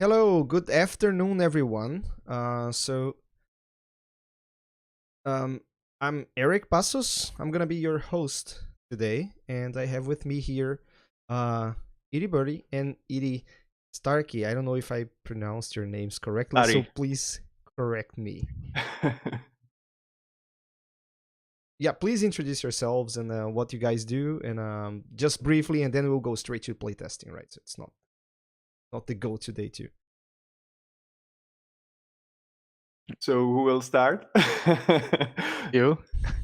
Hello, good afternoon, everyone. Um, I'm Eric Passos. I'm gonna be your host today, and I have with me here, uh, Edie Birdie and Edie Starkey. I don't know if I pronounced your names correctly, so Ari. please correct me. Yeah, please introduce yourselves and what you guys do, and just briefly, and then we'll go straight to playtesting. Right? So it's not the goal today, too. So who will start? You?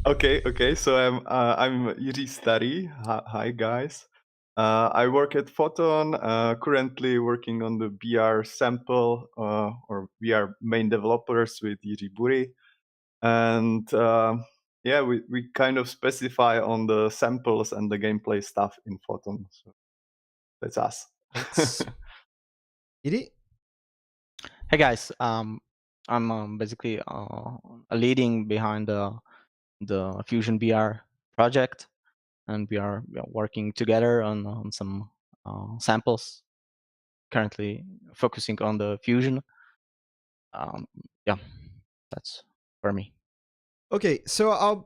Okay. So I'm Yuri Stari. Hi guys. I work at Photon. Currently working on the VR sample, or we are main developers with Yuri Buri, and yeah, we kind of specify on the samples and the gameplay stuff in Photon. So that's us. Thanks, Edie. Hey guys, I'm basically leading behind the Fusion VR project, and we are working together on some samples. Currently focusing on the Fusion. Um, yeah, that's for me. Okay, so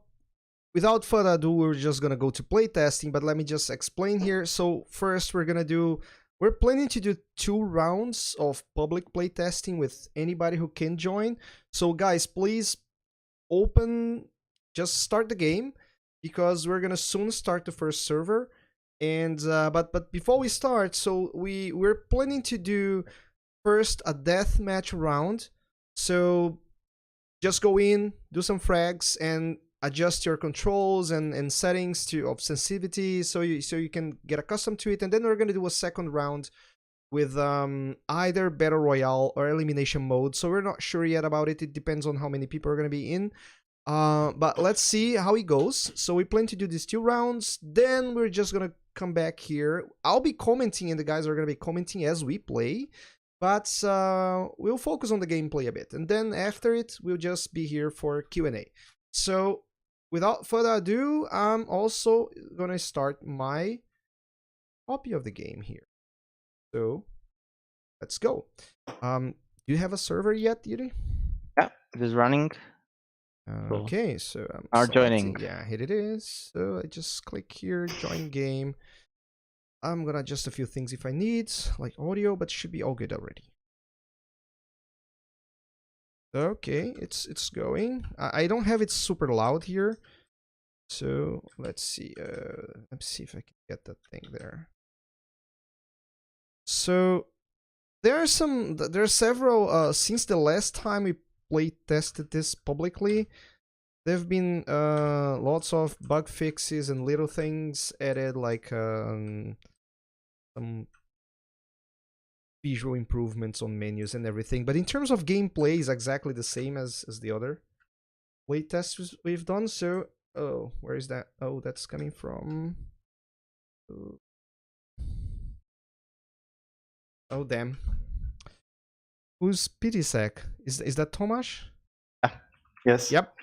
without further ado, we're just gonna go to playtesting, but let me just explain here. So first we're planning to do 2 rounds of public playtesting with anybody who can join. So guys, please just start the game because we're gonna soon start the first server. And but before we start, so we're planning to do first a deathmatch round. So just go in, do some frags, and adjust your controls and settings of sensitivity so you can get accustomed to it. And then we're gonna do a second round with either battle royale or elimination mode. So we're not sure yet about it. It depends on how many people are gonna be in. But let's see how it goes. So we plan to do these 2 rounds. Then we're just gonna come back here. I'll be commenting, and the guys are gonna be commenting as we play. But we'll focus on the gameplay a bit, and then after it, we'll just be here for Q&A. So without further ado, I'm also gonna start my copy of the game here. So let's go. Do you have a server yet, Yuri? Yeah, it is running. Okay, so I'm Are selecting. joining. Yeah, here it is. So I just click here, join game. I'm gonna adjust a few things if I need, like audio, but should be all good already. Okay, it's going. I don't have it super loud here, so let's see. Let's see if I can get that thing there. So there are several since the last time we play tested this publicly. There've been lots of bug fixes and little things added, like some visual improvements on menus and everything. But in terms of gameplay, is exactly the same as the other playtests we've done. So, oh, where is that? Oh, that's coming from. Oh, damn. Who's Pitisek? Is that Tomasz? Yes. Yep.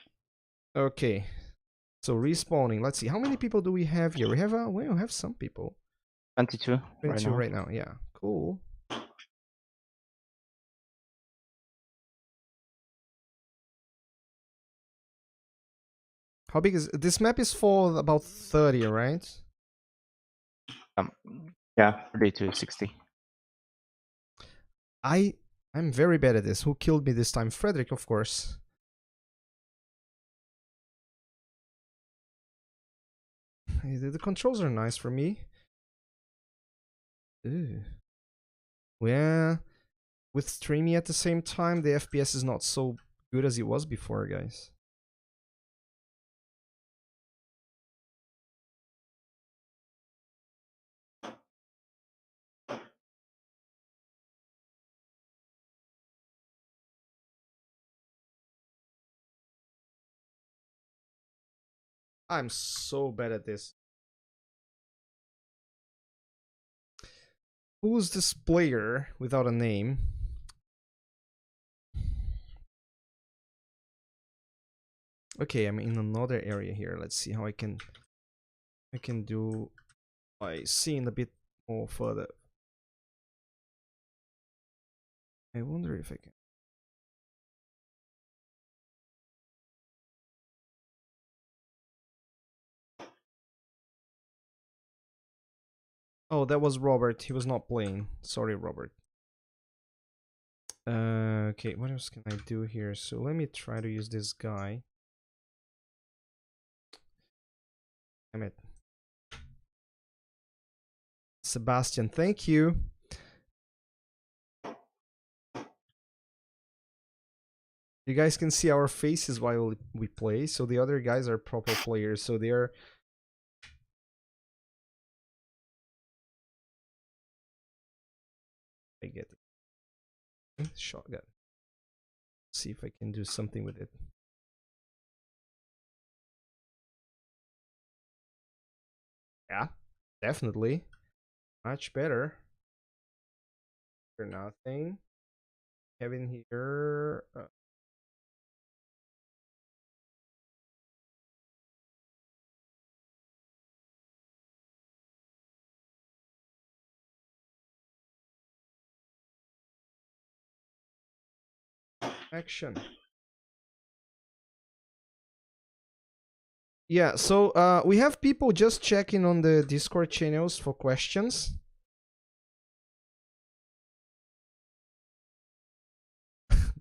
Okay. So respawning. Let's see. How many people do we have here? We have some people. 22 22 right now. Yeah. Cool. How big is this map? Is for about 30, right? Yeah. 30 to 60. I'm very bad at this. Who killed me this time? Frederick, of course. The controls are nice for me. Ew. Yeah, with streaming at the same time, the FPS is not so good as it was before, guys. I'm so bad at this. Who's this player without a name? Okay, I'm in another area here. Let's see how I can do by seeing a bit more further. I wonder if I can. Oh, that was Robert. He was not playing. Sorry, Robert. Okay, what else can I do here? So let me try to use this guy. Damn it. Sebastian, thank you. You guys can see our faces while we play, so the other guys are proper players, so they're... I get it. Shotgun. See if I can do something with it. Yeah, definitely. Much better. For nothing. Having here... action. Yeah, so we have people just checking on the Discord channels for questions.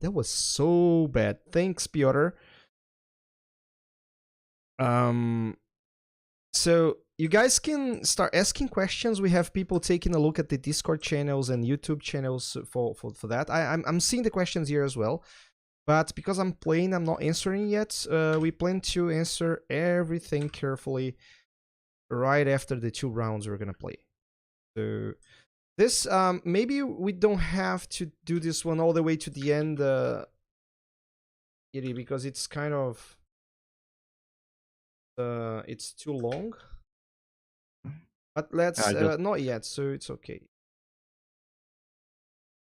That was so bad. Thanks, Piotr. So you guys can start asking questions. We have people taking a look at the Discord channels and YouTube channels for that. I'm seeing the questions here as well. But because I'm playing, I'm not answering yet. We plan to answer everything carefully right after the 2 rounds we're gonna play. So this, maybe we don't have to do this one all the way to the end, because it's kind of, it's too long. But let's, not yet, so it's okay.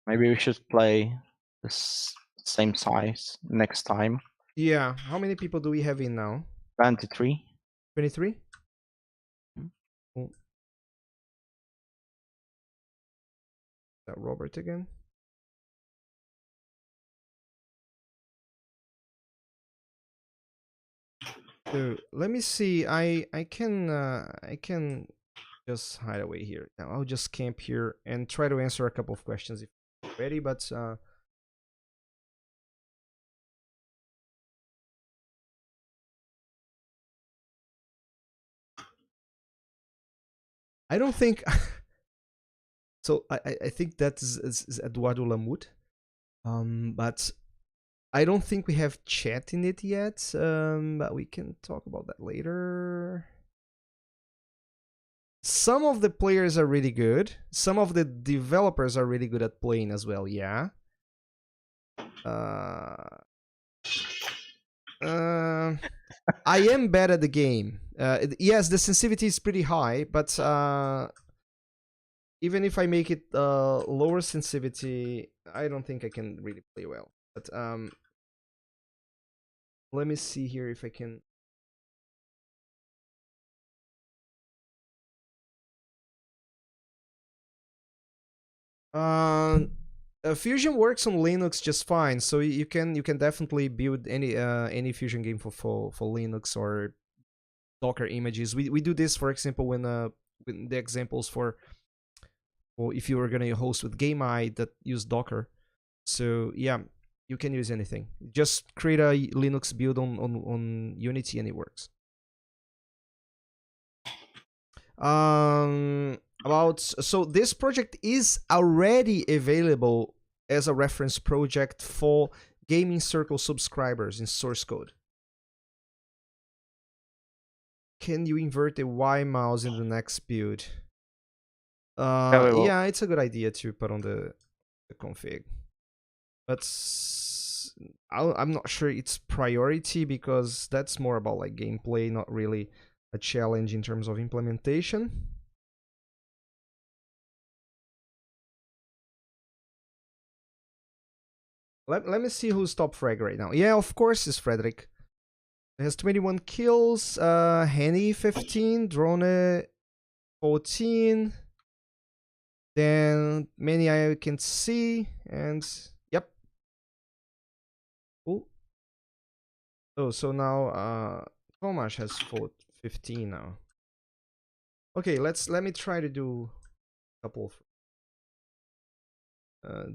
Maybe we should play the same size next time. Yeah, how many people do we have in now? 23. 23? Cool. Is that Robert again? So let me see. I can just hide away here. Now I'll just camp here and try to answer a couple of questions if you're ready. But I don't think. So I think that is Eduardo Lamut. But I don't think we have chat in it yet. But we can talk about that later. Some of the players are really good. Some of the developers are really good at playing as well, yeah. I am bad at the game. Yes, the sensitivity is pretty high, but even if I make it lower sensitivity, I don't think I can really play well. But let me see here if I can... Fusion works on Linux just fine, so you can definitely build any Fusion game for Linux or Docker images. We do this, for example, when the examples for if you were gonna host with GameEye that use Docker. So yeah, you can use anything. Just create a Linux build on Unity and it works. So this project is already available as a reference project for Gaming Circle subscribers in source code. Can you invert the Y mouse in the next build? Yeah, it's a good idea to put on the config. But I'm not sure it's priority because that's more about like gameplay, not really a challenge in terms of implementation. Let me see who's top frag right now. Yeah, of course it's Frederick. He has 21 kills, Henny 15, Drone 14. Then many I can see, and yep. Cool. Oh, so now Tomasz has fought 15 now. Okay, let me try to do a couple of.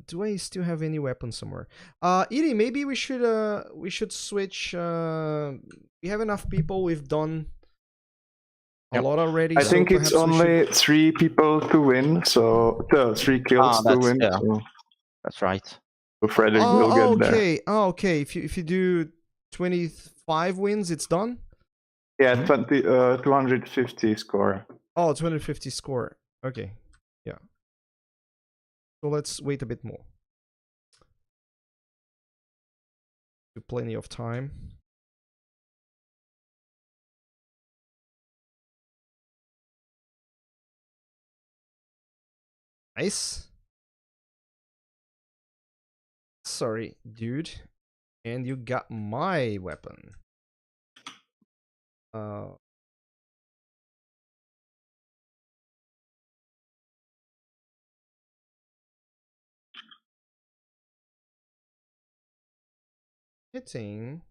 Do I still have any weapons somewhere? Edie, maybe we should switch. We have enough people. We've done a Yep. lot already. I so think it's perhaps we should. only 3 people to win, so 3 kills to that's win. yeah. So That's right. Frederick will get there. Okay. Oh, okay. If you do 25 wins, it's done. Yeah, 250 score. Oh, 250 score. Okay. Yeah. So let's wait a bit more. Plenty of time. Nice. Sorry, dude. And you got my weapon. Hitting.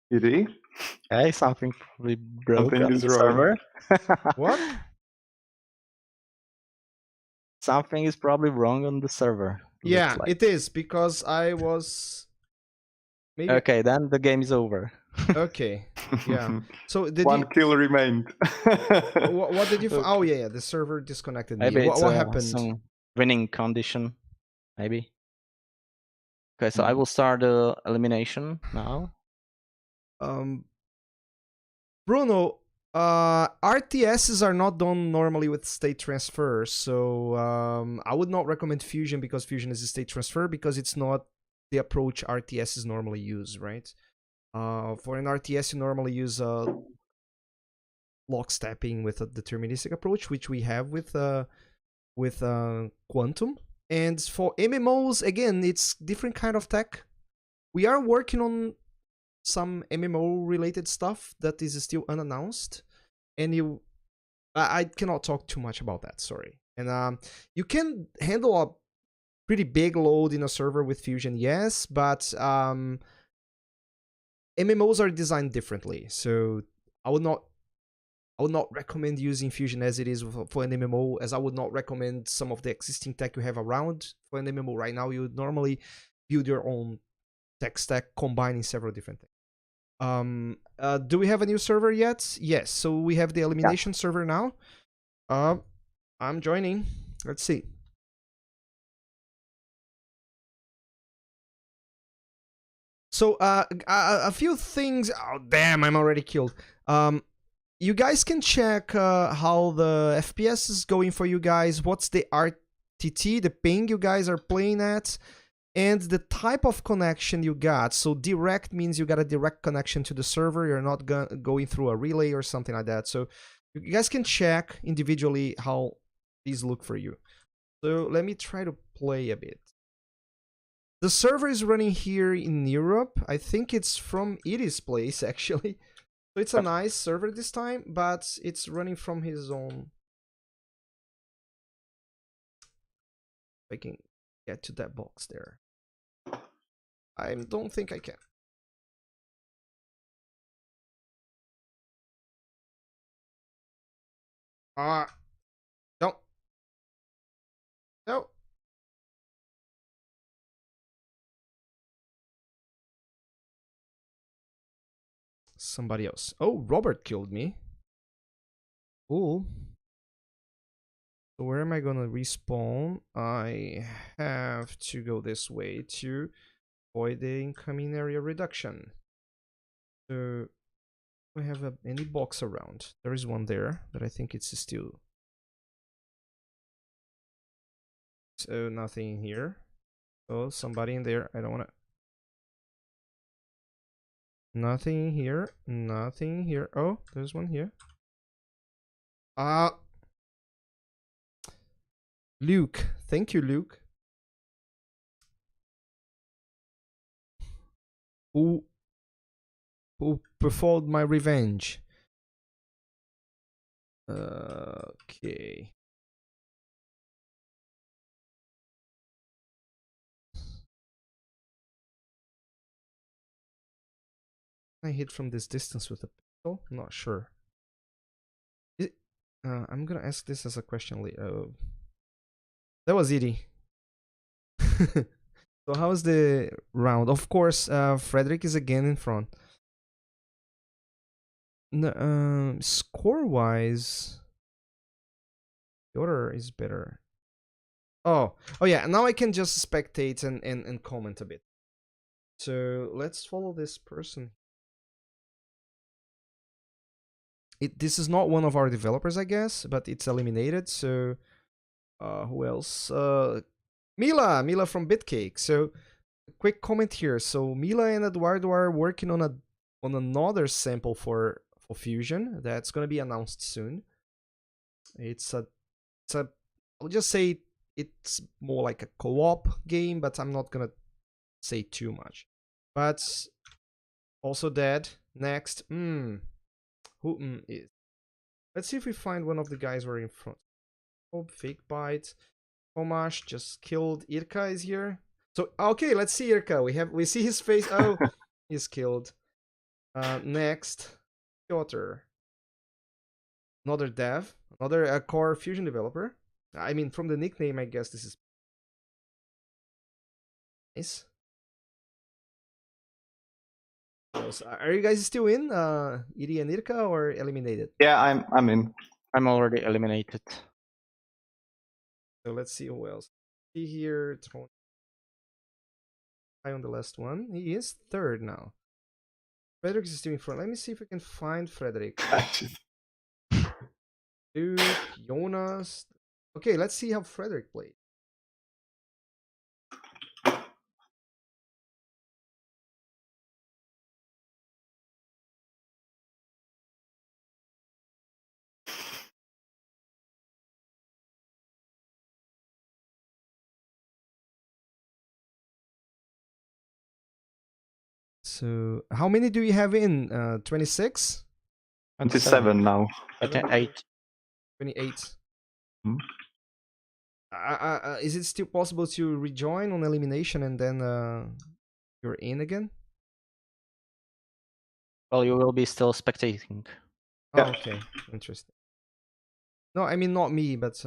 Yuri? Okay, something probably broke Something on is the wrong. server. What? Something is probably wrong on the server. Yeah, Looks like. it is because I was maybe. Okay, then the game is over. Okay. Yeah. So did One you? kill remained. What did you? Okay. Oh yeah, the server disconnected me. Maybe it's What happened? some winning condition. Maybe. Okay, so I Hmm. will start the elimination now. Bruno, RTSs are not done normally with state transfer, so I would not recommend Fusion because Fusion is a state transfer because it's not the approach RTSs normally use, right? For an RTS, you normally use lockstepping with a deterministic approach, which we have with Quantum. And for MMOs, again, it's different kind of tech. We are working on some MMO related stuff that is still unannounced, and I cannot talk too much about that. Sorry. And you can handle a pretty big load in a server with Fusion, yes, but MMOs are designed differently, so I would not recommend using Fusion as it is for an MMO, as I would not recommend some of the existing tech you have around for an MMO right now. You would normally build your own tech stack combining several different things. Do we have a new server yet? Yes, so we have the Elimination server now. I'm joining. Let's see. So a few things. Oh damn, I'm already killed. You guys can check how the FPS is going for you guys. What's the RTT, the ping you guys are playing at, and the type of connection you got. So direct means you got a direct connection to the server. You're not going through a relay or something like that. So you guys can check individually how these look for you. So let me try to play a bit. The server is running here in Europe. I think it's from Edie's place, actually. So it's a nice server this time, but it's running from his own. If I can get to that box there. I don't think I can. No. No. Somebody else. Oh, Robert killed me. Cool. So where am I gonna respawn? I have to go this way to avoid the incoming area reduction. So do I have any box around? There is one there, but I think it's still. So nothing here. Oh, somebody in there. I don't wanna. Nothing here. Nothing here. Oh, there's one here. Luke. Thank you, Luke. Who performed my revenge. Okay. I hit from this distance with a pistol? I'm not sure. I'm gonna ask this as a question later. That was easy. So how was the round? Of course, Frederick is again in front. No, score-wise, the order is better. Oh yeah. Now I can just spectate and comment a bit. So let's follow this person. This is not one of our developers, I guess, but it's eliminated. So who else? Mila from Bitcake. So quick comment here. So Mila and Eduardo are working on another sample for Fusion that's gonna be announced soon. I'll just say it's more like a co-op game, but I'm not gonna say too much. But also dead. Next, who is? Let's see if we find one of the guys who are in front. Oh, fake bite. Tomasz just killed. Jirka is here. So okay, let's see Jirka. We see his face. Oh, he's killed. Next, Piotr. Another dev, another core Fusion developer. I mean, from the nickname, I guess this is nice. Are you guys still in, Iri and Irka, or eliminated? Yeah, I'm in. I'm already eliminated. So let's see who else. See here, Tony. On the last one, he is third now. Frederick is still in front. Let me see if we can find Frederick. Duke, Jonas. Okay, let's see how Frederick played. So, how many do you have in? 26? 27 now. 28. 28. Hmm? Is it still possible to rejoin on elimination and then you're in again? Well, you will be still spectating. Oh, okay, interesting. No, I mean not me, but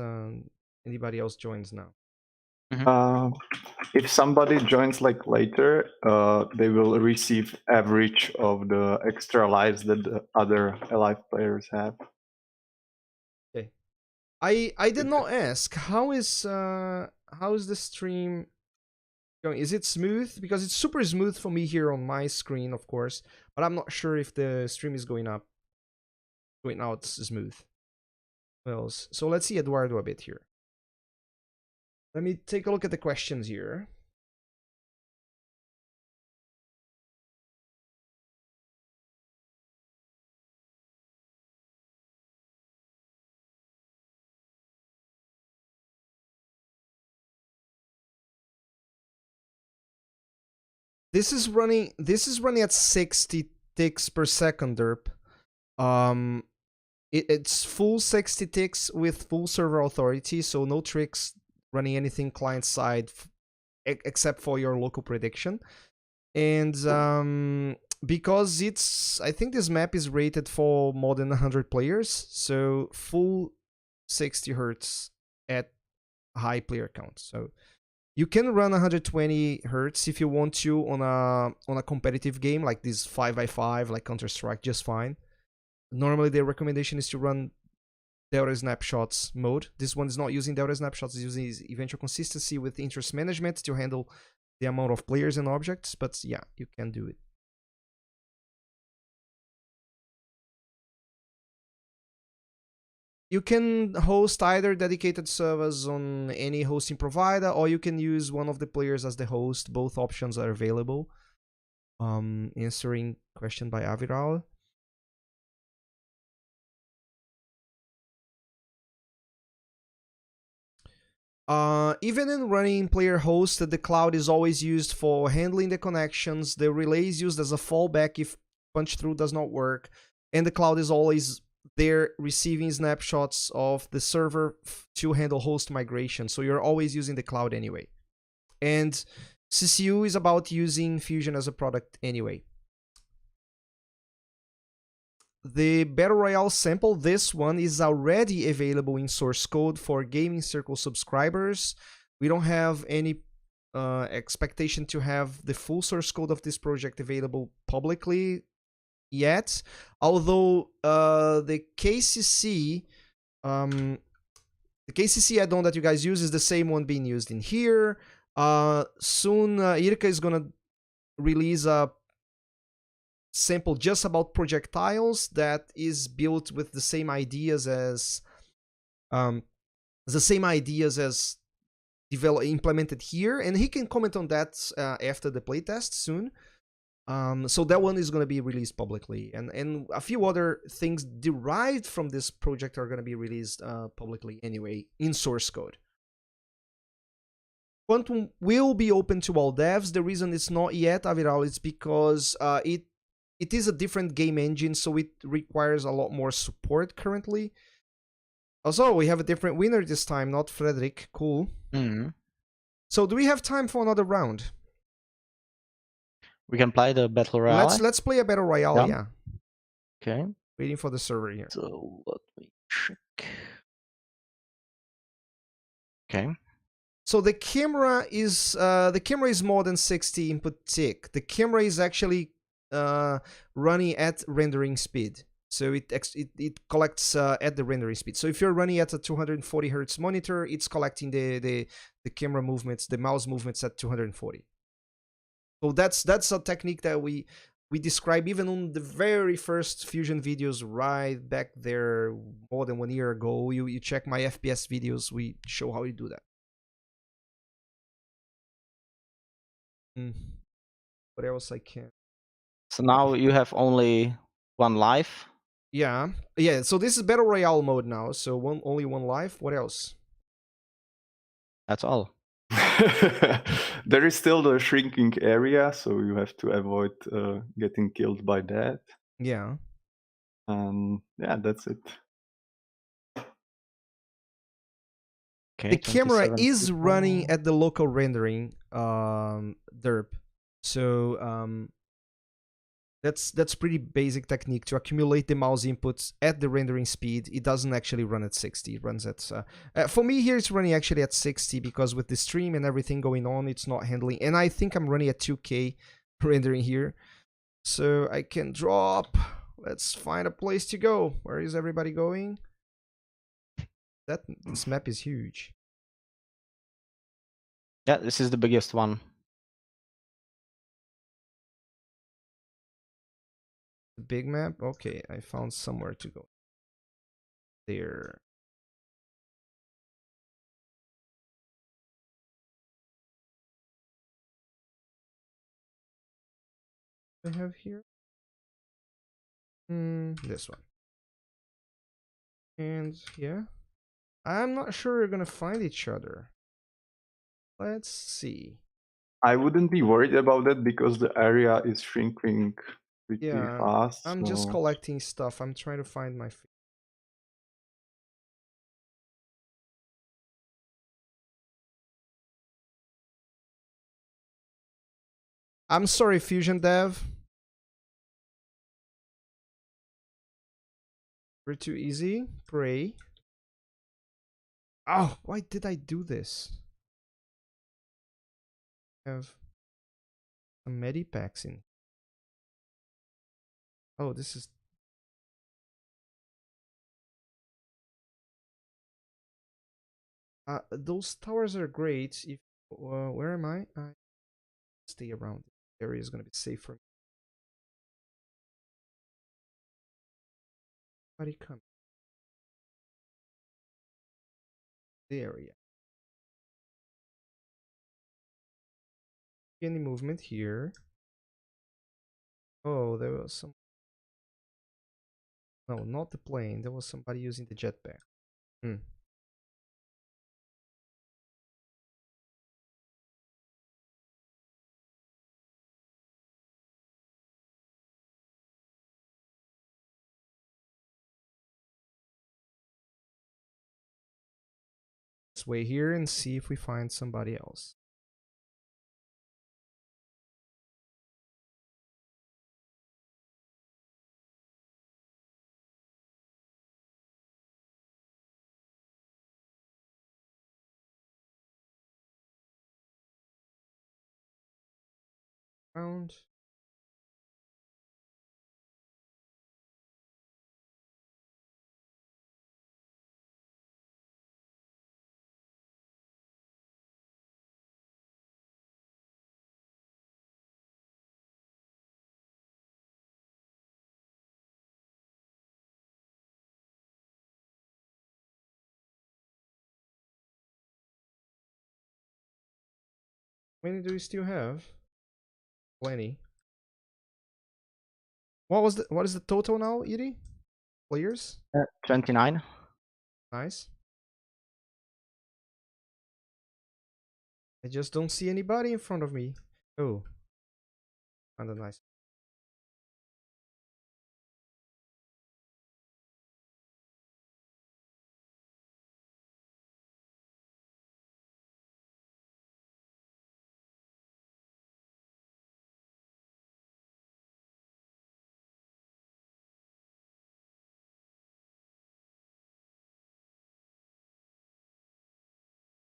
anybody else joins now. If somebody joins like later, they will receive average of the extra lives that the other alive players have. Okay. I did not ask how is the stream going? Is it smooth? Because it's super smooth for me here on my screen, of course, but I'm not sure if the stream is going out smooth. Well, so let's see Eduardo a bit here. Let me take a look at the questions here. This is running at 60 ticks per second, derp. It's full 60 ticks with full server authority, so no tricks running anything client side except for your local prediction. And because I think this map is rated for more than 100 players, so full 60 hertz at high player count. So you can run 120 hertz if you want to on a competitive game like this 5x5, like Counter-Strike, just fine. Normally the recommendation is to run Delta Snapshots mode. This one is not using Delta Snapshots, it's using eventual consistency with interest management to handle the amount of players and objects, but yeah, you can do it. You can host either dedicated servers on any hosting provider, or you can use one of the players as the host. Both options are available. Answering question by Aviral. Even in running player host, the cloud is always used for handling the connections. The relay is used as a fallback if punch through does not work, and the cloud is always they're receiving snapshots of the server to handle host migration. So you're always using the cloud anyway. And CCU is about using Fusion as a product anyway. The Battle Royale sample, this one is already available in source code for Gaming Circle subscribers. We don't have any expectation to have the full source code of this project available publicly yet, although the KCC add-on that you guys use is the same one being used in here. Soon Jirka is gonna release a sample just about projectiles that is built with the same ideas as implemented here, and he can comment on that after the playtest soon. So that one is going to be released publicly, and a few other things derived from this project are going to be released publicly anyway in source code. Quantum will be open to all devs. The reason it's not yet, Aviral, is because it is a different game engine, so it requires a lot more support currently. Also, we have a different winner this time, not Frederick. Cool. So do we have time for another round? We can play the Battle Royale. Let's play a Battle Royale, yeah. Okay. Waiting for the server here. So let me check. Okay. So the camera is more than 60 input tick. The camera is actually running at rendering speed. So it collects at the rendering speed. So if you're running at a 240 hertz monitor, it's collecting the camera movements, the mouse movements at 240. So that's a technique that we describe even on the very first Fusion videos right back there more than 1 year ago. You check my FPS videos, we show how you do that. What else I can? So now you have only one life. Yeah. So this is Battle Royale mode now. So only one life. What else? That's all. There is still the shrinking area, so you have to avoid getting killed by that. Yeah. Yeah, that's it. Okay, the camera is people. running at the local rendering derp. So that's pretty basic technique to accumulate the mouse inputs at the rendering speed. It doesn't actually run at 60. It runs at for me here it's running actually at 60 because with the stream and everything going on, it's not handling. And I think I'm running at 2K rendering here, so I can drop. Let's find a place to go. Where is everybody going? This map is huge. Yeah, this is the biggest one. Big map. Okay, I found somewhere to go. There. I have here. This one. And yeah, I'm not sure we're gonna find each other. Let's see. I wouldn't be worried about that because the area is shrinking pretty fast. I'm just collecting stuff. I'm trying to find my. I'm sorry, Fusion Dev. We're too easy. Pray. Oh, why did I do this? I have some medipacks in. Oh, this is. Those towers are great. If where am I? I stay around. The area is gonna be safe for me. Somebody come. The area. Any movement here? Oh, there was some. No, not the plane. There was somebody using the jetpack. Let's wait here and see if we find somebody else. Round. How many do we still have? Plenty. What is the total now, Edie? Players? 29. Nice. I just don't see anybody in front of me. Oh. Kinda nice.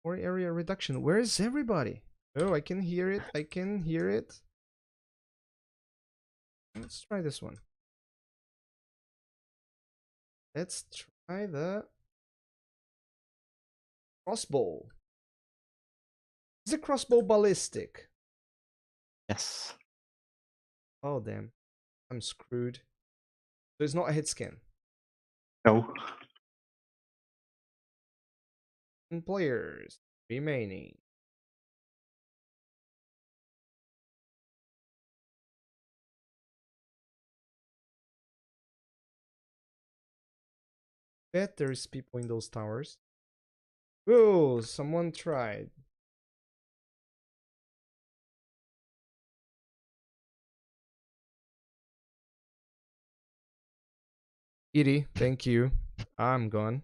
Or area reduction. Where is everybody? Oh, I can hear it. I can hear it. Let's try this one. Let's try the crossbow. Is a crossbow ballistic? Yes. Oh, damn. I'm screwed. So it's not a hit scan. No. And players remaining. Bet there's people in those towers. Whoa, someone tried. Edie, thank you. I'm gone.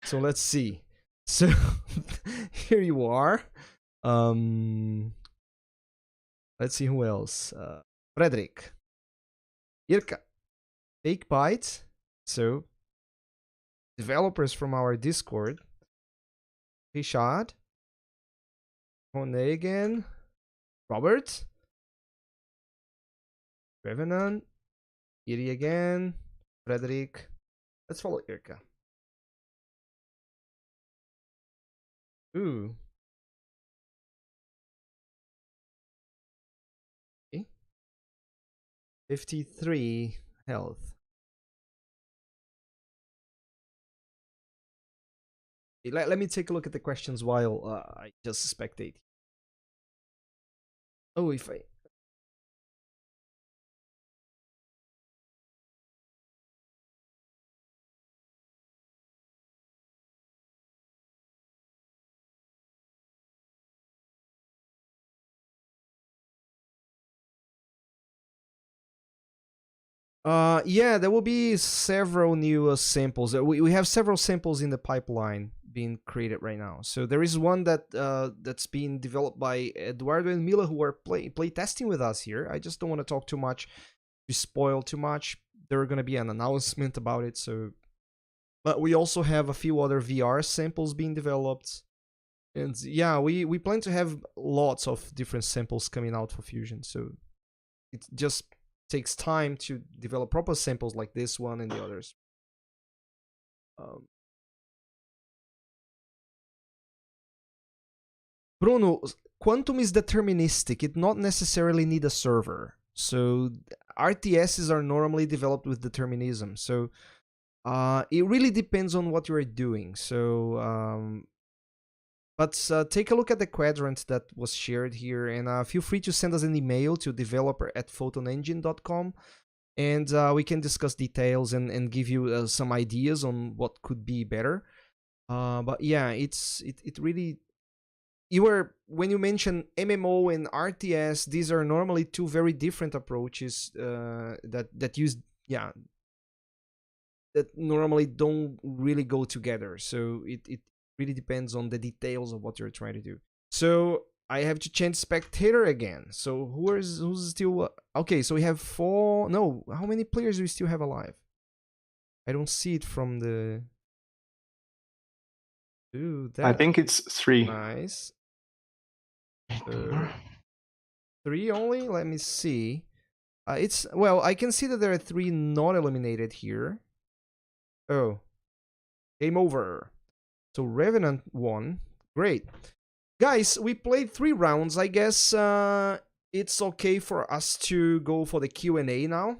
So let's see. So here you are. Let's see who else. Frederick. Jirka. Take Bite. So developers from our Discord. Rishad. Honegan. Robert. Revenant. Edie again. Frederick. Let's follow Jirka. Ooh. Okay. 53 health. Let me take a look at the questions while I just spectate. Oh, if I... Yeah, there will be several new samples. We have several samples in the pipeline being created right now. So there is one that that's being developed by Eduardo and Mila, who are play testing with us here. I just don't want to talk too much, to spoil too much. There are going to be an announcement about it. So, but we also have a few other VR samples being developed, and yeah, we plan to have lots of different samples coming out for Fusion. So it just takes time to develop proper samples like this one and the others. Bruno, Quantum is deterministic. It not necessarily need a server. So RTSs are normally developed with determinism. So it really depends on what you are doing. So, but take a look at the quadrant that was shared here, and feel free to send us an email to developer@photonengine.com, and we can discuss details and give you some ideas on what could be better. But yeah, it really, when you mention MMO and RTS, these are normally two very different approaches that use, yeah, that normally don't really go together. So it really depends on the details of what you're trying to do. So I have to change spectator again. So who's still okay? So we have 4. No, how many players do we still have alive? I don't see it from the. Ooh, I that think it's 3. nice. 3 only. Let me see. It's well, I can see that there are 3 not eliminated here. Oh, game over. So Revenant won. Great. Guys, we played 3 rounds. I guess it's okay for us to go for the Q&A now.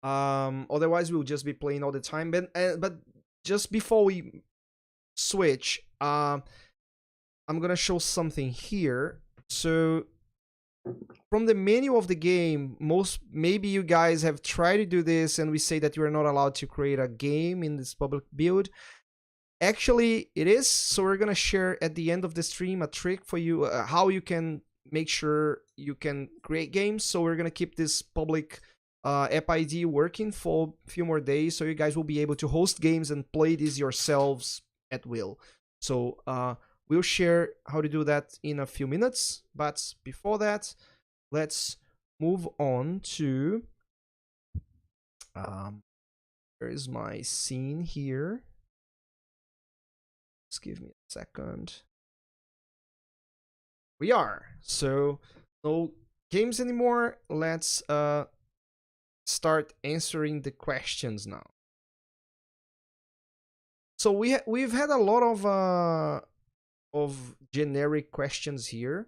Otherwise, we'll just be playing all the time. But just before we switch, I'm gonna show something here. So from the menu of the game, maybe you guys have tried to do this, and we say that you are not allowed to create a game in this public build. Actually, it is. So we're gonna share at the end of the stream a trick for you, how you can make sure you can create games. So we're gonna keep this public app ID working for a few more days, so you guys will be able to host games and play these yourselves at will. So we'll share how to do that in a few minutes. But before that, let's move on to where is my scene here? Just give me a second. We are. So no games anymore. Let's start answering the questions now. So we've had a lot of generic questions here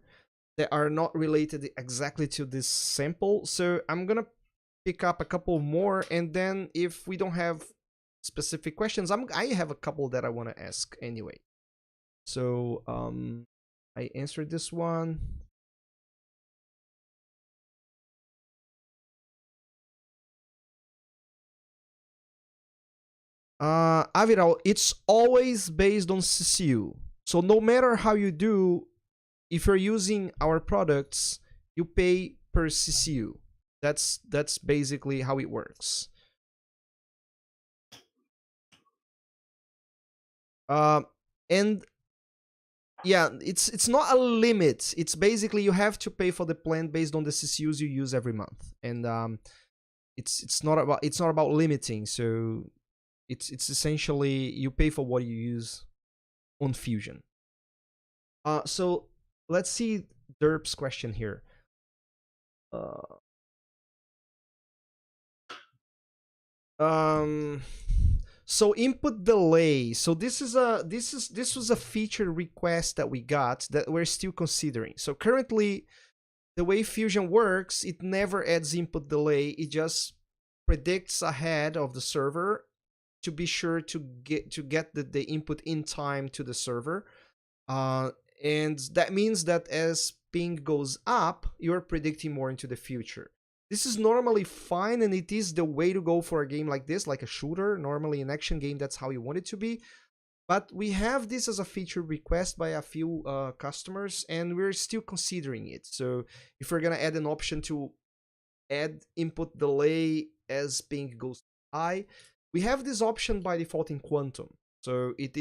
that are not related exactly to this sample. So I'm gonna pick up a couple more, and then if we don't have specific questions, I have a couple that I want to ask anyway. So I answered this one. Aviral, it's always based on CCU. So no matter how you do, if you're using our products, you pay per CCU. That's basically how it works. And yeah, it's not a limit. It's basically you have to pay for the plan based on the CCUs you use every month, and it's not about limiting. So it's essentially you pay for what you use on Fusion. So let's see Derp's question here. So input delay. So this was a feature request that we got that we're still considering. So currently, the way Fusion works, it never adds input delay. It just predicts ahead of the server to be sure to get the input in time to the server. And that means that as ping goes up, you're predicting more into the future. This is normally fine, and it is the way to go for a game like this, like a shooter. Normally an action game, that's how you want it to be. But we have this as a feature request by a few customers, and we're still considering it. So if we're gonna add an option to add input delay as ping goes high, we have this option by default in Quantum. So it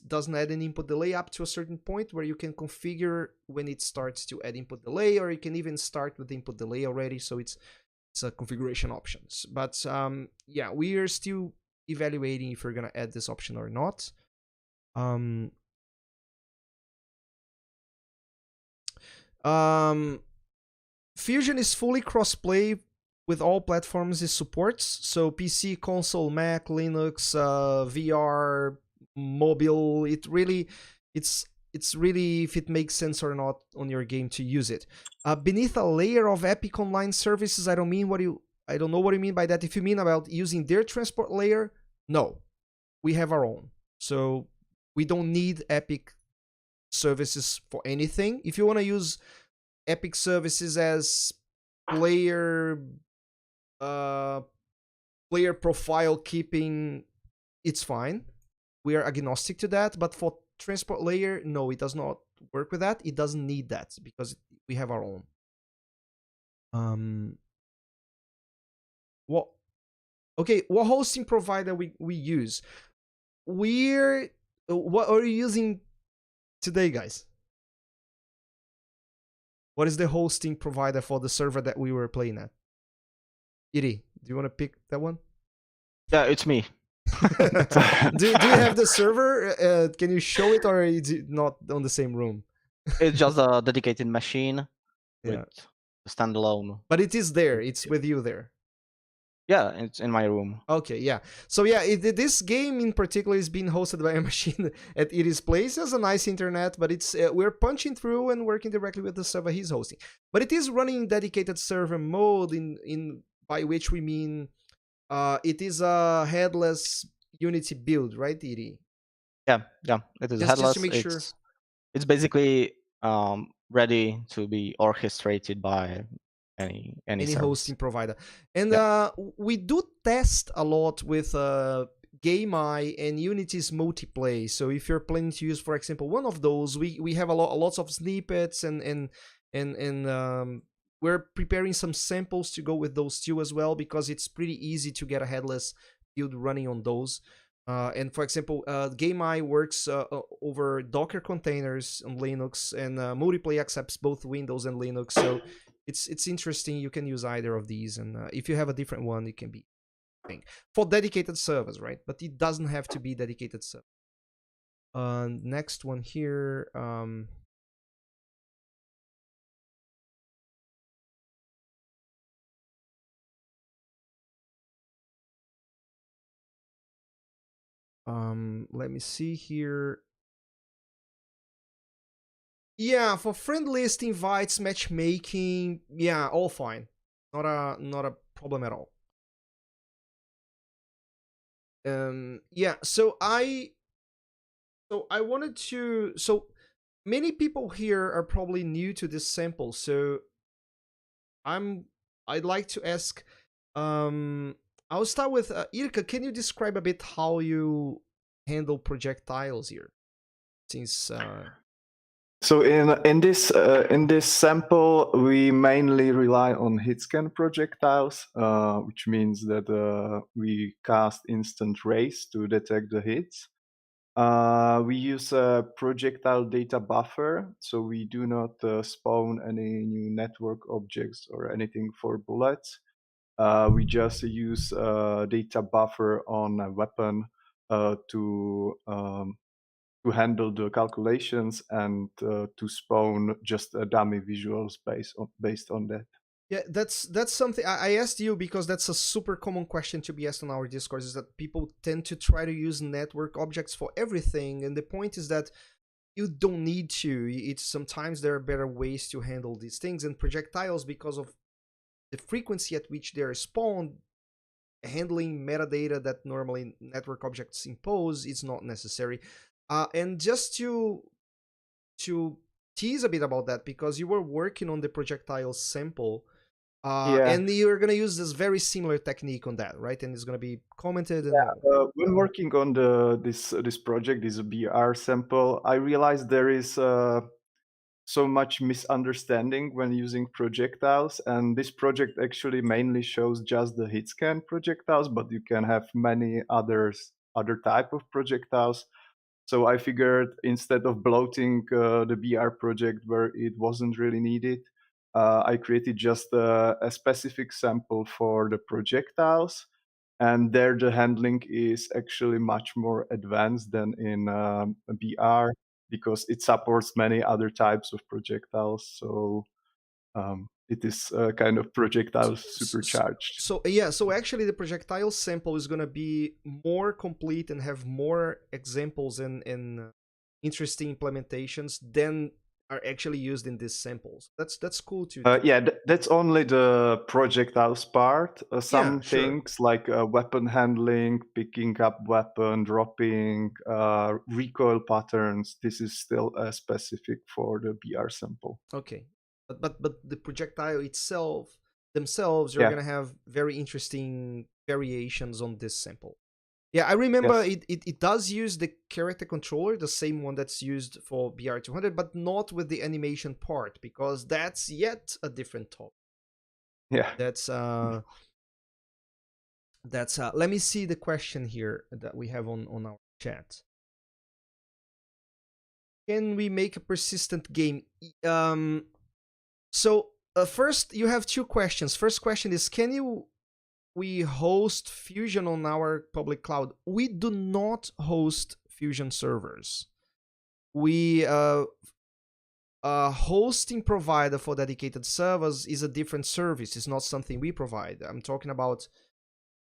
doesn't add an input delay up to a certain point where you can configure when it starts to add input delay, or you can even start with input delay already. So it's a configuration options. But yeah, we are still evaluating if we're gonna add this option or not. Fusion is fully crossplay with all platforms it supports. So PC, console, Mac, Linux, VR, mobile. It's really if it makes sense or not on your game to use it. Beneath a layer of Epic Online services, I don't know what you mean by that. If you mean about using their transport layer, no, we have our own. So we don't need Epic services for anything. If you want to use Epic services as player profile keeping, it's fine. We are agnostic to that, but for transport layer, no, it does not work with that. It doesn't need that because we have our own. What hosting provider we use? We're What are you using today, guys? What is the hosting provider for the server that we were playing at? Iri, do you want to pick that one? Yeah, it's me. do you have the server? Can you show it, or is it not on the same room? It's just a dedicated machine with Yeah, a standalone. but it is there. It's with you there. Yeah, it's in my room. Okay, yeah. So yeah, this game in particular is being hosted by a machine at Iri's place. It has a nice internet, but it's we're punching through and working directly with the server he's hosting. But it is running in dedicated server mode, in by which we mean it is a headless Unity build, right, Iri? Yeah, yeah. It is Just to headless. make sure. It's basically ready to be orchestrated by any Any service. hosting provider. And Yeah. we do test a lot with GameEye and Unity's multiplay. So if you're planning to use, for example, one of those, we have lots of snippets and we're preparing some samples to go with those too as well, because it's pretty easy to get a headless build running on those. And for example, GameEye works over Docker containers on Linux, and multiplay accepts both Windows and Linux. So it's interesting. You can use either of these, and if you have a different one, it can be thing for dedicated servers, right? But it doesn't have to be dedicated server. Next one here. Let me see here. Yeah, for friend list invites, matchmaking, yeah, all fine. Not a problem at all. Yeah, so I wanted to, so many people here are probably new to this sample, so I'd like to ask, I'll start with Jirka. Can you describe a bit how you handle projectiles here? Since So in this sample, we mainly rely on hit scan projectiles, which means that we cast instant rays to detect the hits. We use a projectile data buffer, so we do not spawn any new network objects or anything for bullets. We just use a data buffer on a weapon to handle the calculations and to spawn just a dummy visuals based on that. yeah, that's something I asked you because that's a super common question to be asked on our Discord. Is that people tend to try to use network objects for everything, and the point is that you don't need to. It's sometimes there are better ways to handle these things, and projectiles, because of the frequency at which they are spawned, handling metadata that normally network objects impose is not necessary. And just to tease a bit about that, because you were working on the projectile sample, Yeah. and you're gonna use this very similar technique on that, right? And it's gonna be commented and all. When working on this project, this BR sample, I realized there is so much misunderstanding when using projectiles, and this project actually mainly shows just the hit scan projectiles, but you can have many other type of projectiles. So I figured instead of bloating the BR project where it wasn't really needed, I created just a specific sample for the projectiles. And there the handling is actually much more advanced than in BR because it supports many other types of projectiles. So it is kind of projectile supercharged. So yeah, so actually the projectile sample is gonna be more complete and have more examples and interesting implementations than are actually used in these samples. That's cool too. Yeah, that's only the projectiles part. Some Sure. things like weapon handling, picking up weapon, dropping, recoil patterns. This is still specific for the BR sample. Okay, but the projectile itself themselves, you're Yeah. gonna have very interesting variations on this sample. Yeah, I remember Yes. it does use the character controller, the same one that's used for BR200, but not with the animation part, because that's yet a different topic. Yeah. That's let me see the question here that we have on our chat. can we make a persistent game? First, you have two questions. First question is, we host Fusion on our public cloud? We do not host Fusion servers. We hosting provider for dedicated servers is a different service. It's not something we provide. I'm talking about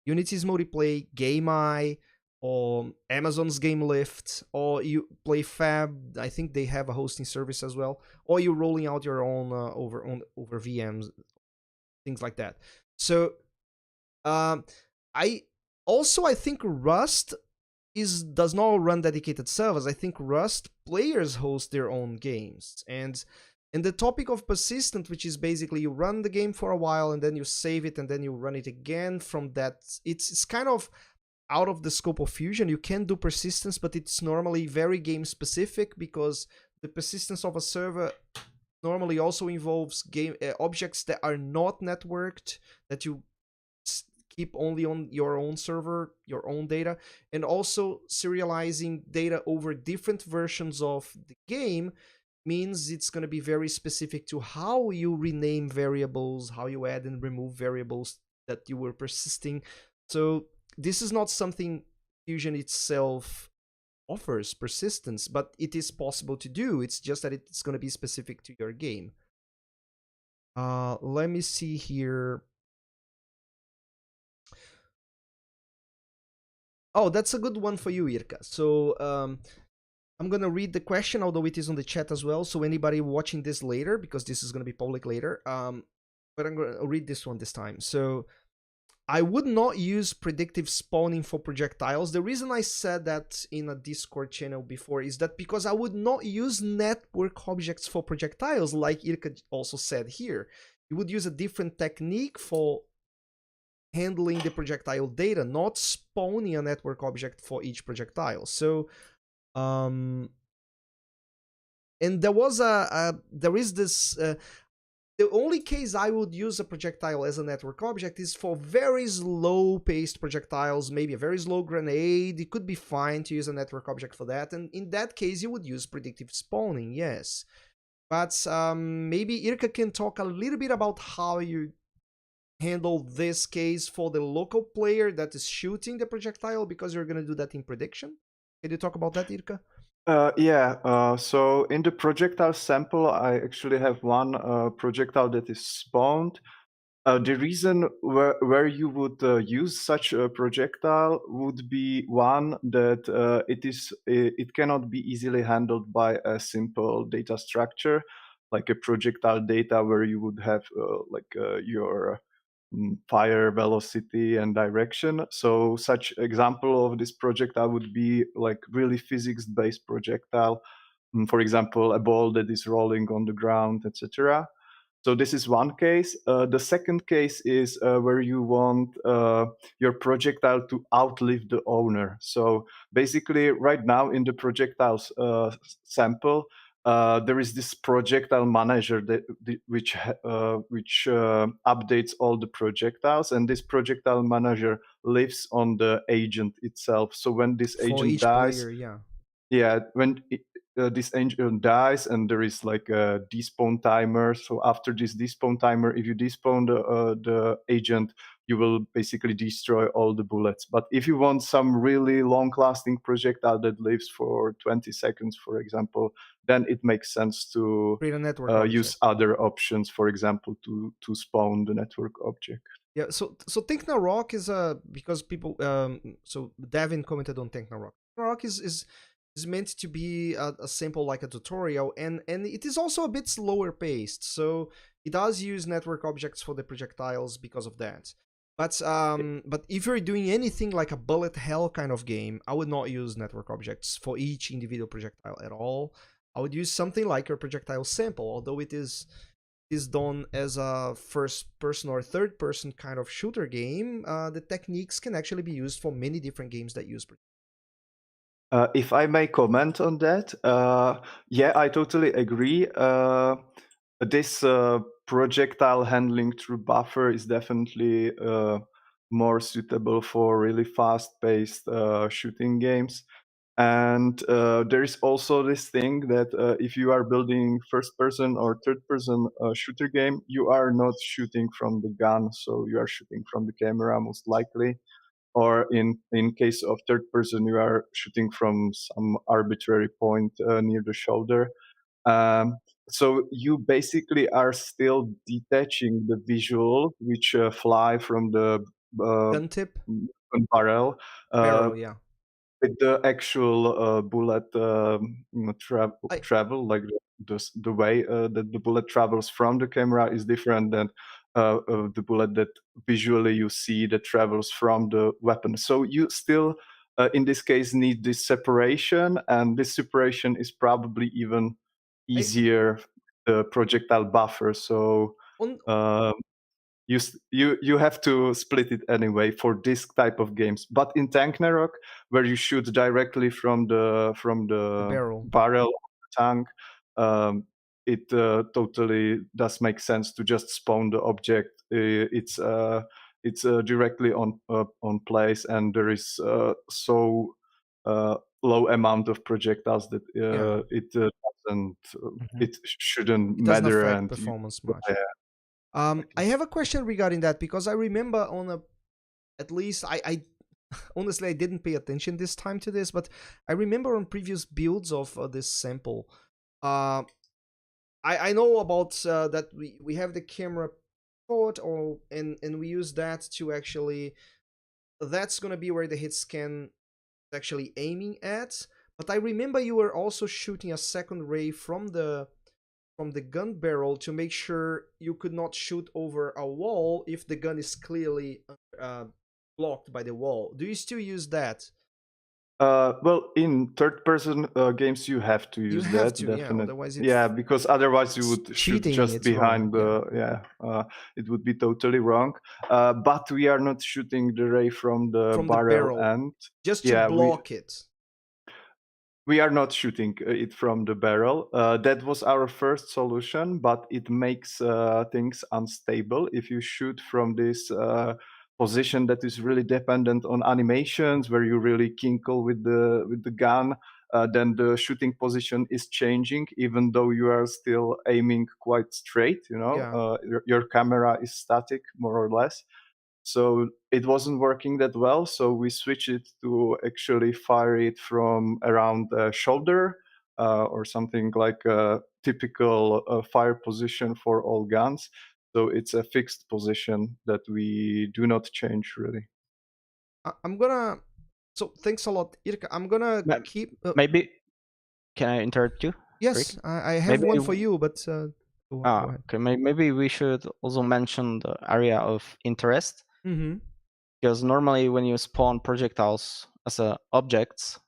Unity's Multiplay, GameEye, or Amazon's GameLift, or you play Fab. I think they have a hosting service as well. Or you're rolling out your own over VMs, things like that. So, I think Rust does not run dedicated servers. I think Rust players host their own games. And the topic of persistent, which is basically you run the game for a while and then you save it and then you run it again from that, it's kind of out of the scope of Fusion. You can do persistence, but it's normally very game specific, because the persistence of a server normally also involves game objects that are not networked, that you keep only on your own server, your own data, and also serializing data over different versions of the game means it's going to be very specific to how you rename variables, how you add and remove variables that you were persisting. So this is not something Fusion itself offers, persistence, but it is possible to do. It's just that it's going to be specific to your game. Let me see here. Oh, that's a good one for you, Jirka. So I'm gonna read the question, although it is on the chat as well. So anybody watching this later, because this is gonna be public later, but I'm gonna read this one this time. So I would not use predictive spawning for projectiles. The reason I said that in a Discord channel before is that because I would not use network objects for projectiles, like Jirka also said here. You would use a different technique for handling the projectile data, not spawning a network object for each projectile. So, and there is this. The only case I would use a projectile as a network object is for very slow-paced projectiles, maybe a very slow grenade. It could be fine to use a network object for that, and in that case, you would use predictive spawning, yes. But maybe Jirka can talk a little bit about how you handle this case for the local player that is shooting the projectile, because you're going to do that in prediction. Can you talk about that, Jirka? So in the projectile sample, I actually have one projectile that is spawned. The reason where you would use such a projectile would be one that it cannot be easily handled by a simple data structure, like a projectile data where you would have your fire velocity and direction. So such example of this projectile would be like really physics-based projectile. For example, a ball that is rolling on the ground, etc. So this is one case. The second case is where you want your projectile to outlive the owner. So basically, right now in the projectiles sample, there is this projectile manager which updates all the projectiles, and this projectile manager lives on the agent itself. So when this For agent each dies, player, when this agent dies, and there is like a despawn timer. So after this despawn timer, if you despawn the agent, you will basically destroy all the bullets. But if you want some really long-lasting projectile that lives for 20 seconds, for example, then it makes sense to create a network use other options, for example, to spawn the network object. Yeah, so Techno Rock is because people so Devin commented on Techno Rock. Techno Rock is meant to be a sample like a tutorial, and it is also a bit slower paced. So it does use network objects for the projectiles because of that. But if you're doing anything like a bullet hell kind of game, I would not use network objects for each individual projectile at all. I would use something like a projectile sample, although it is done as a first person or third person kind of shooter game. The techniques can actually be used for many different games that use. If I may comment on that, yeah, I totally agree. This projectile handling through buffer is definitely more suitable for really fast-paced shooting games. And there is also this thing that if you are building first-person or third-person shooter game, you are not shooting from the gun, so you are shooting from the camera most likely. Or in case of third-person, you are shooting from some arbitrary point near the shoulder. Um, so you basically are still detaching the visual, which fly from the uh, Gun tip, barrel, uh, barrel, yeah. with the actual bullet I travel, like the way that the bullet travels from the camera is different than the bullet that visually you see that travels from the weapon. So you still, in this case, need this separation, and this separation is probably even I easier the projectile buffer. So on um, you have to split it anyway for this type of games. But in Tank Narok, where you shoot directly from the the barrel. barrel of the tank, um, it totally does make sense to just spawn the object. It's directly on place, and there is so low amount of projectiles that Yeah. it doesn't Mhm. it shouldn't It doesn't matter, affect and you, performance much. yeah, I exactly. have a question regarding that because I remember on a at least I honestly I didn't pay attention this time to this, but I remember on previous builds of this sample, uh, I know about that we have the camera port or and we use that to actually that's gonna be where the hit scan is actually aiming at. But I remember you were also shooting a second ray from the gun barrel to make sure you could not shoot over a wall if the gun is clearly blocked by the wall. Do you still use that? Well, in third-person games, you have to You use have that, to, yeah. definitely. Otherwise, Yeah, because otherwise you it's would shoot cheating. just It's wrong. behind Yeah, the. Yeah, it would be totally wrong. But we are not shooting the ray from the from the barrel, barrel, and just to yeah, block it. we are not shooting it from the barrel. That was our first solution, but it makes things unstable if you shoot from this position that is really dependent on animations, where you really kinkle with the gun. Then the shooting position is changing, even though you are still aiming quite straight. Yeah. Your camera is static, more or less. So it wasn't working that well. So we switched it to actually fire it from around the shoulder or something like a typical fire position for all guns. So it's a fixed position that we do not change really. I'm gonna. So thanks a lot, Irka. I'm gonna Ma- keep. Maybe can I interrupt you, Rick? Yes, I have Maybe one for you, but go ahead. okay. Maybe we should also mention the area of interest, Mm-hmm. because normally when you spawn projectiles as objects,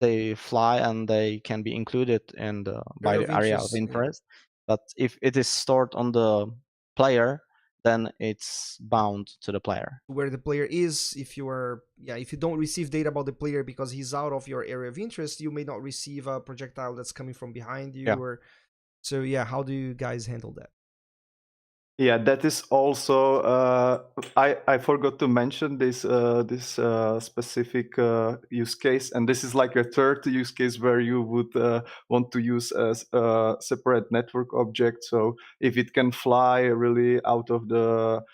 they fly and they can be included in the by Area the of area of interest. Yeah. interest. But if it is stored on the player, then it's bound to the player. Where the player is, if you are, yeah, if you don't receive data about the player because he's out of your area of interest, you may not receive a projectile that's coming from behind Yeah. you. Or so yeah, how do you guys handle that? Yeah, that is also. I forgot to mention this specific use case, and this is like a third use case where you would want to use a separate network object. So if it can fly really out of the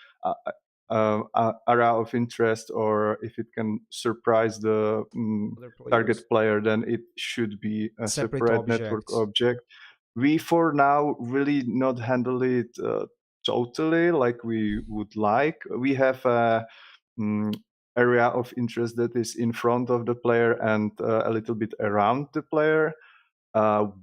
uh, area of interest, or if it can surprise the Other players, target player, then it should be a separate separate network objects. object. We for now really not handle it totally like we would like. We have a area of interest that is in front of the player and a little bit around the player.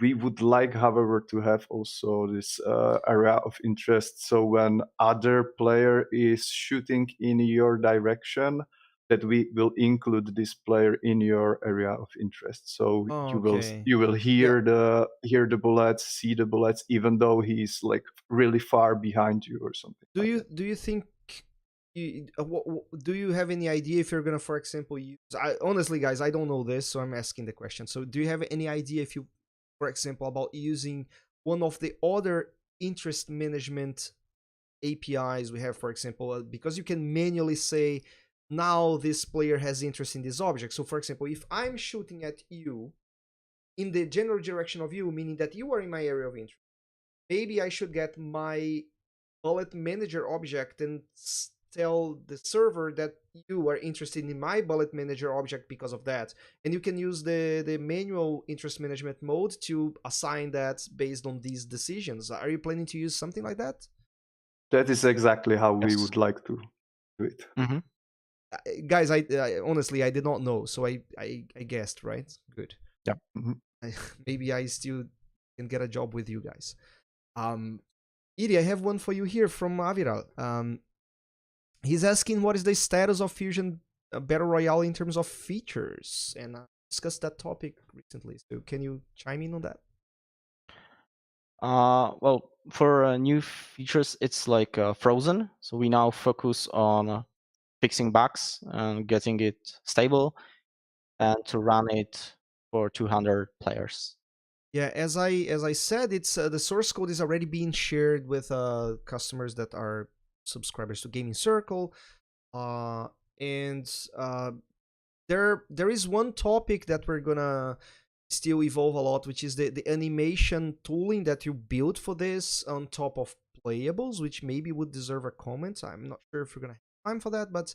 We would like, however, to have also this area of interest. So when other player is shooting in your direction, that we will include this player in your area of interest. So Okay. you will Yeah. hear the bullets, see the bullets, even though he's like really far behind you or something like that. Do you think do you have any idea if you're gonna, for example, use? Honestly, guys, I don't know this, so I'm asking the question. So, do you have any idea if you, for example, about using one of the other interest management APIs we have, for example, because you can manually say now this player has interest in this object. So for example, if I'm shooting at you in the general direction of you, meaning that you are in my area of interest, maybe I should get my bullet manager object and tell the server that you are interested in my bullet manager object because of that. And you can use the manual interest management mode to assign that based on these decisions. Are you planning to use something like that? That is exactly how we Yes. would like to do it. Mm-hmm. Guys, I honestly I did not know, so I guessed, right? Good. Yeah. Maybe I still can get a job with you guys. Iri, I have one for you here from Aviral. He's asking what is the status of Fusion Battle Royale in terms of features, and I discussed that topic recently. So can you chime in on that? Well, for new features, it's like frozen. So we now focus on fixing bugs and getting it stable, and to run it for 200 players. Yeah, as I said, it's the source code is already being shared with customers that are subscribers to Gaming Circle, and there is one topic that we're gonna still evolve a lot, which is the animation tooling that you built for this on top of playables, which maybe would deserve a comment. I'm not sure if we're gonna have time for that, but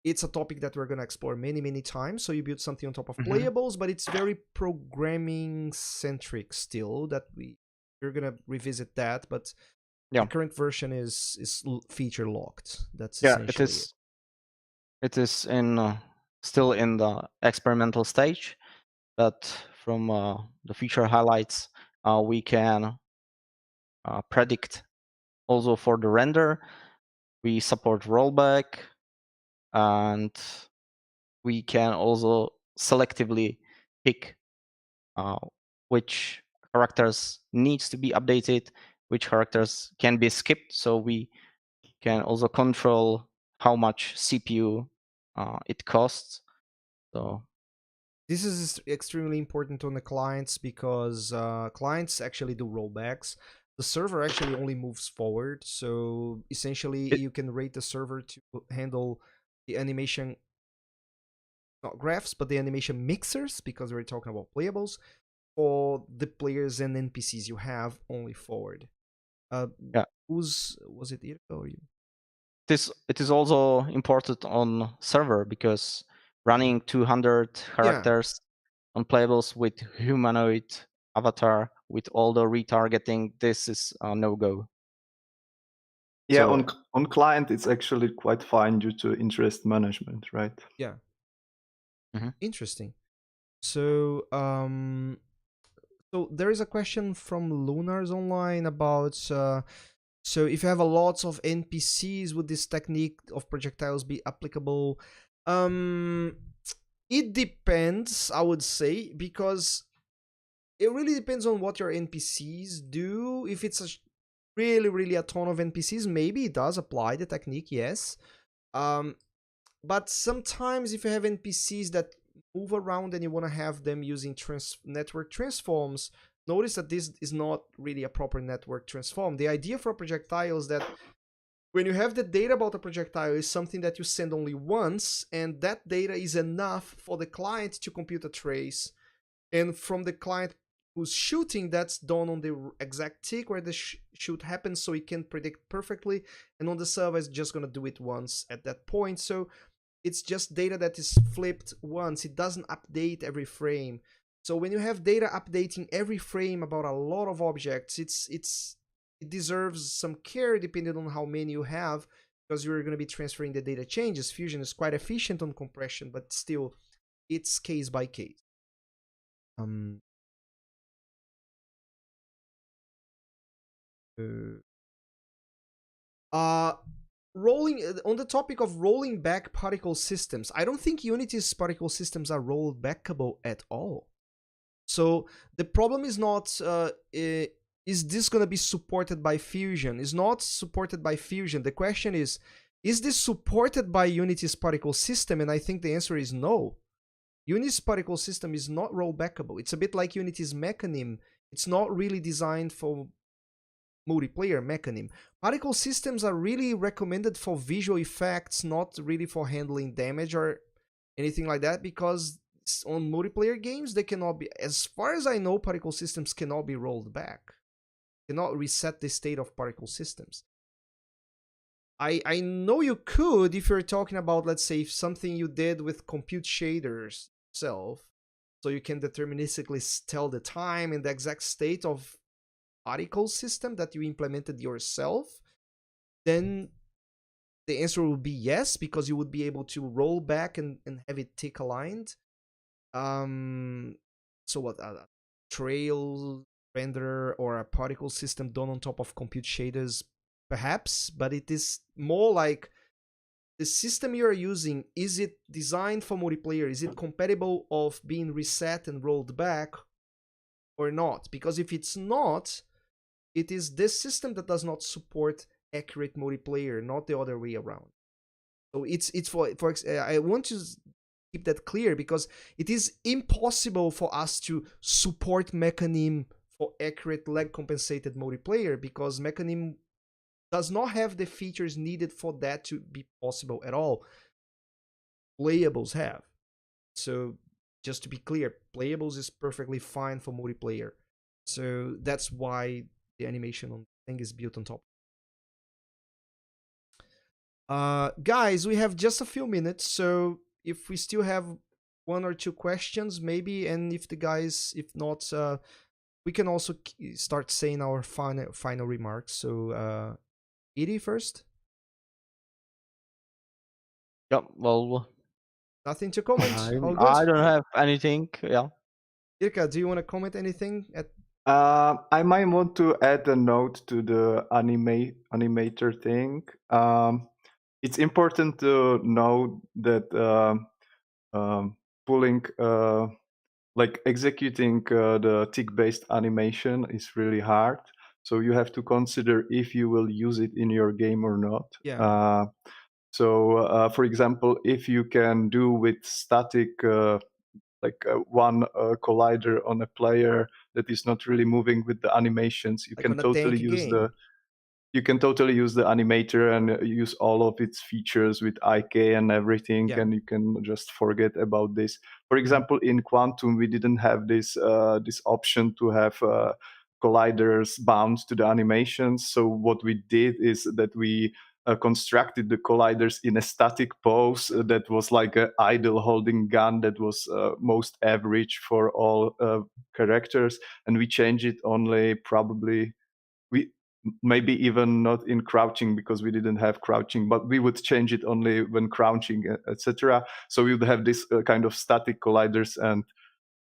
it's a topic that we're gonna explore many times. So you build something on top of playables, but it's very programming centric still. We're gonna revisit that, but the current version is feature locked. That's essentially it. It is in still in the experimental stage, but from the feature highlights, we can predict also for the render. We support rollback, and we can also selectively pick which characters needs to be updated, which characters can be skipped. So we can also control how much CPU it costs. So this is extremely important on the clients because clients actually do rollbacks. The server actually only moves forward, so essentially you can rate the server to handle the animation, not graphs, but the animation mixers, because we're talking about playables, for the players and NPCs you have only forward. yeah, Was it Jirka or you? it is also important on server because running 200 characters on playables with humanoid avatar with all the retargeting, this is a no-go. Yeah, so, on client, it's actually quite fine due to interest management, right? Yeah. Interesting. So, so there is a question from Lunars Online about so if you have a lots of NPCs, would this technique of projectiles be applicable? It depends, I would say, because it really depends on what your NPCs do. If it's really a ton of NPCs, maybe it does apply the technique, yes. But sometimes if you have NPCs that move around and you want to have them using network transforms, notice that this is not really a proper network transform. The idea for a projectile is that when you have the data about a projectile is something that you send only once, and that data is enough for the client to compute a trace. And from the client who's shooting, that's done on the exact tick where the shoot happens, so it can predict perfectly. And on the server, it's just going to do it once at that point. So it's just data that is flipped once. It doesn't update every frame. So when you have data updating every frame about a lot of objects, it deserves some care depending on how many you have, because you're going to be transferring the data changes. Fusion is quite efficient on compression, but still, it's case by case. Rolling on the topic of rolling back particle systems, I don't think Unity's particle systems are roll backable at all. So the problem is not is this going to be supported by Fusion? Is not supported by Fusion. The question is this supported by Unity's particle system? And I think the answer is no. Unity's particle system is not rollbackable. It's a bit like Unity's mechanism. It's not really designed for multiplayer mechanism. Particle systems are really recommended for visual effects, not really for handling damage or anything like that, because on multiplayer games they cannot be, as far as I know, particle systems cannot be rolled back, cannot reset the state of particle systems. I know you could if you're talking about, let's say, something you did with compute shaders itself, so you can deterministically tell the time and the exact state of particle system that you implemented yourself, then the answer would be yes, because you would be able to roll back and have it tick aligned. So what, a trail renderer or a particle system done on top of compute shaders, perhaps, but it is more like the system you are using, is it designed for multiplayer? Is it compatible of being reset and rolled back or not? Because if it's not, it is this system that does not support accurate multiplayer, not the other way around. So it's for I want to keep that clear, because it is impossible for us to support mechanism for accurate lag compensated multiplayer, because mechanism does not have the features needed for that to be possible at all. Playables have. So just to be clear, playables is perfectly fine for multiplayer. So that's why the animation on the thing is built on top. Guys, we have just a few minutes, so if we still have one or two questions, maybe, and if the guys, if not, we can also start saying our final remarks. So, Edie first. Yeah, well, Nothing to comment. All good. I don't have anything. Yeah. Jirka, do you want to comment anything? I might want to add a note to the animator thing. It's important to know that pulling, like executing the tick-based animation is really hard. So you have to consider if you will use it in your game or not. Yeah. So, for example, if you can do with static, one collider on a player that is not really moving with the animations, you Like can on a totally tank use game. the animator and use all of its features with IK and everything, Yeah. and you can just forget about this. For Mhm. example, in Quantum, we didn't have this option to have colliders bound to the animations. So what we did is that we constructed the colliders in a static pose that was like an idle holding gun that was most average for all characters, and we changed it only probably we maybe even not in crouching because we didn't have crouching, but we would change it only when crouching, etc. So we would have this kind of static colliders, and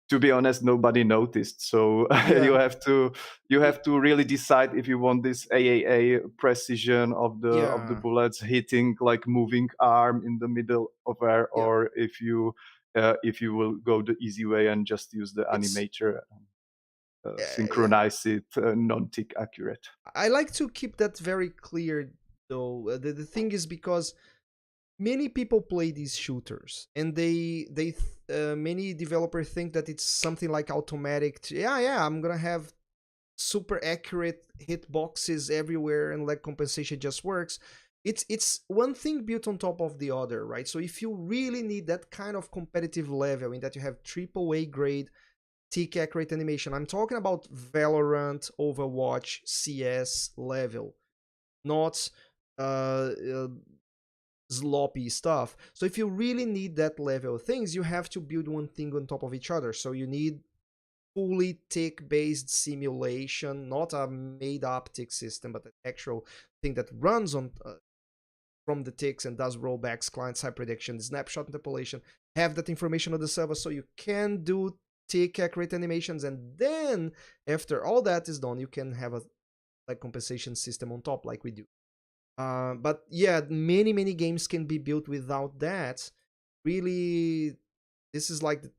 to be honest, nobody noticed. So Yeah. you have to really decide if you want this AAA precision of the Yeah. bullets hitting like moving arm in the middle of air, Yeah. or if you will go the easy way and just use the It's animator, yeah. synchronize it non-tick accurate. I like to keep that very clear, though. The thing is, because many people play these shooters, and many developers think that it's something like automatic. Yeah, I'm gonna have super accurate hitboxes everywhere, and lag compensation just works. It's one thing built on top of the other, right? So if you really need that kind of competitive level, in that you have AAA grade tick accurate animation, I'm talking about Valorant, Overwatch, CS level, not uh, uh sloppy stuff. So if you really need that level of things, you have to build one thing on top of each other. So you need fully tick based simulation, not a made up tick system, but an actual thing that runs on from the ticks and does rollbacks, client side prediction, snapshot interpolation, have that information on the server so you can do tick accurate animations. And then after all that is done, you can have a like compensation system on top, like we do. But yeah, many games can be built without that. Really, this is like the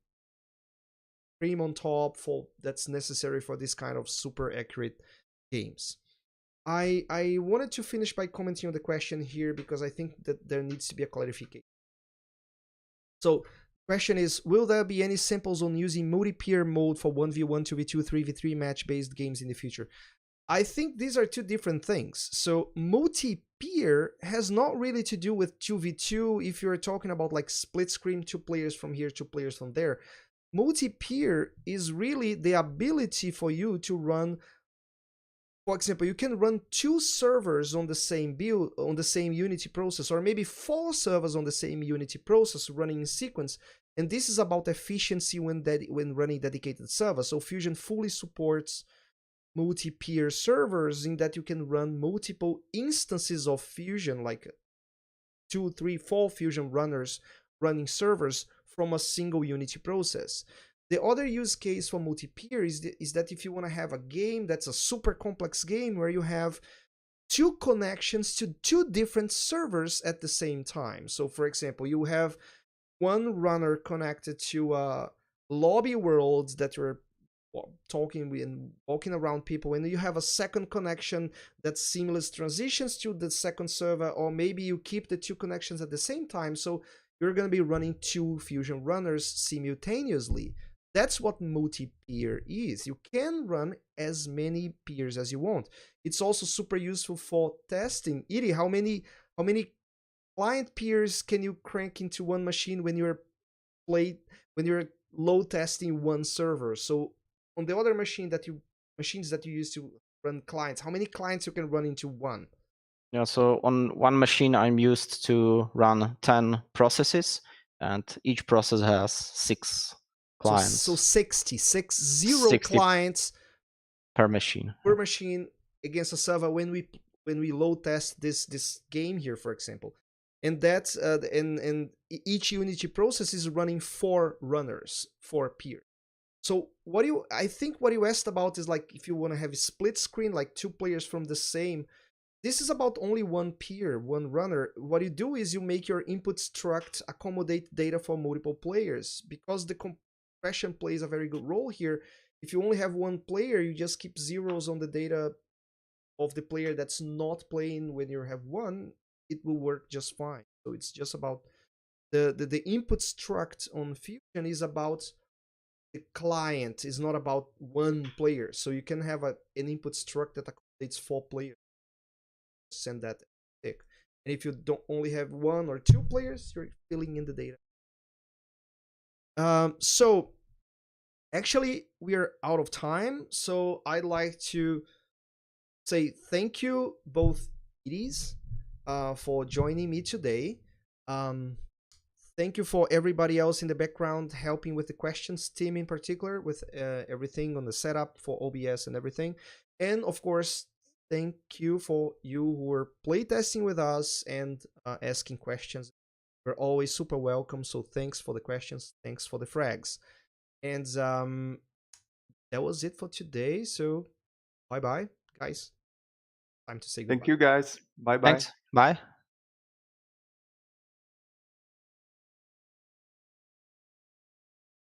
cream on top for that's necessary for this kind of super accurate games. I wanted to finish by commenting on the question here, because I think that there needs to be a clarification. So question is, will there be any samples on using multi-peer mode for 1v1, 2v2, 3v3 match based games in the future? I think these are two different things. So multi-peer has not really to do with 2v2 if you're talking about like split screen, 2 players from here, 2 players from there. Multi-peer is really the ability for you to run, for example, you can run 2 servers on the same build, on the same Unity process, or maybe 4 servers on the same Unity process running in sequence. And this is about efficiency when running dedicated servers. So Fusion fully supports multi-peer servers in that you can run multiple instances of Fusion, like 2, 3, 4 Fusion runners running servers from a single Unity process. The other use case for multi-peer is that if you want to have a game that's a super complex game where you have 2 connections to 2 different servers at the same time. So for example, you have one runner connected to a lobby world that you're talking and walking around people, and you have a second connection that seamless transitions to the second server, or maybe you keep the 2 connections at the same time, so you're going to be running 2 Fusion runners simultaneously. That's what multi-peer is. You can run as many peers as you want. It's also super useful for testing. Iri, how many client peers can you crank into one machine when you're load testing one server? So on the other machines that you use to run clients, how many clients you can run into one? Yeah, so on one machine, I'm used to run 10 processes, and each process has 6 clients. So 60 60 clients per machine. per machine against a server when we load test this game here, for example. And that's and each Unity process is running 4 runners, 4 peers. So I think what you asked about is like if you want to have a split screen, like 2 players from the same. This is about only one peer, one runner. What you do is you make your input struct accommodate data for multiple players, because the compression plays a very good role here. If you only have one player, you just keep zeros on the data of the player that's not playing. When you have one, it will work just fine. So it's just about the input struct on Fusion is about the client, is not about one player. So you can have an input struct that accommodates 4 players. Send that tick. And if you don't only have 1 or 2 players, you're filling in the data. So actually we are out of time. So I'd like to say thank you both ladies for joining me today. Thank you for everybody else in the background helping with the questions, Tim in particular, with everything on the setup for OBS and everything. And of course, thank you for you who were playtesting with us and asking questions. We're always super welcome. So thanks for the questions. Thanks for the frags. And that was it for today. So bye-bye, guys. Time to say goodbye. Thank you, guys. Bye bye. Thanks. Bye.